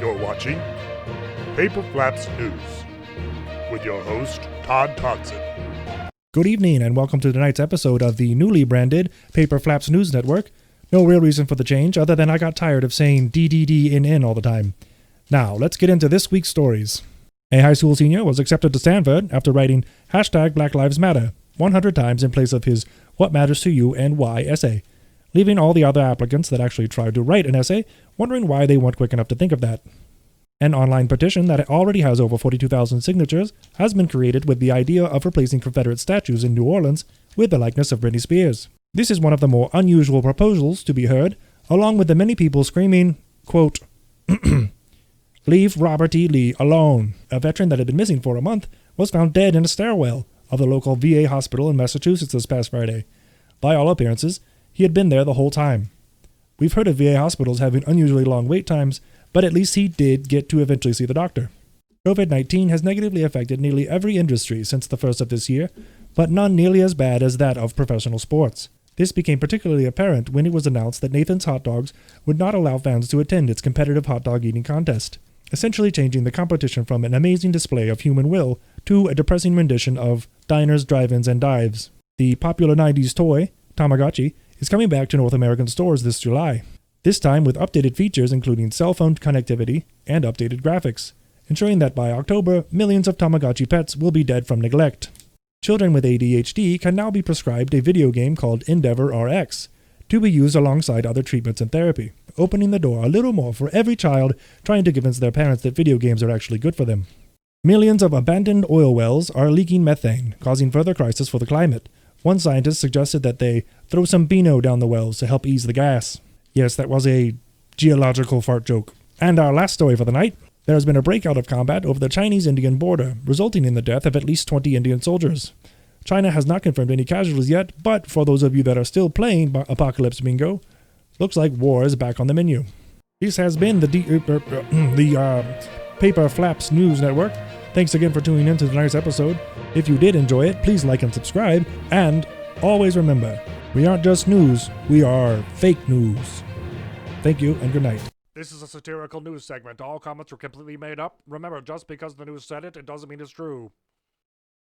You're watching Paper Flaps News with your host, Todd Thompson. Good evening and welcome to tonight's episode of the newly branded Paper Flaps News Network. No real reason for the change other than I got tired of saying DDDNN all the time. Now, let's get into this week's stories. A high school senior was accepted to Stanford after writing hashtag Black Lives Matter 100 times in place of his What Matters to You and Why essay, leaving all the other applicants that actually tried to write an essay wondering why they weren't quick enough to think of that. An online petition that already has over 42,000 signatures has been created with the idea of replacing Confederate statues in New Orleans with the likeness of Britney Spears. This is one of the more unusual proposals to be heard, along with the many people screaming, quote, "Leave Robert E. Lee alone." A veteran that had been missing for a month was found dead in a stairwell of the local VA hospital in Massachusetts this past Friday. By all appearances, he had been there the whole time. We've heard of VA hospitals having unusually long wait times, but at least he did get to eventually see the doctor. COVID-19 has negatively affected nearly every industry since the first of this year, but none nearly as bad as that of professional sports. This became particularly apparent when it was announced that Nathan's Hot Dogs would not allow fans to attend its competitive hot dog eating contest, essentially changing the competition from an amazing display of human will to a depressing rendition of diners, drive-ins, and dives. The popular 90s toy, Tamagotchi, is coming back to North American stores this July, this time with updated features including cell phone connectivity and updated graphics, ensuring that by October, millions of Tamagotchi pets will be dead from neglect. Children with ADHD can now be prescribed a video game called Endeavor RX to be used alongside other treatments and therapy, opening the door a little more for every child trying to convince their parents that video games are actually good for them. Millions of abandoned oil wells are leaking methane, causing further crisis for the climate. One scientist suggested that they throw some Beano down the wells to help ease the gas. Yes, that was a geological fart joke. And our last story for the night. There has been a breakout of combat over the Chinese-Indian border, resulting in the death of at least 20 Indian soldiers. China has not confirmed any casualties yet, but for those of you that are still playing Apocalypse Bingo, looks like war is back on the menu. This has been the Paper Flaps News Network. Thanks again for tuning in to tonight's episode. If you did enjoy it, please like and subscribe, and always remember, we aren't just news, we are fake news. Thank you, and good night. This is a satirical news segment. All comments were completely made up. Remember, just because the news said it, it doesn't mean it's true.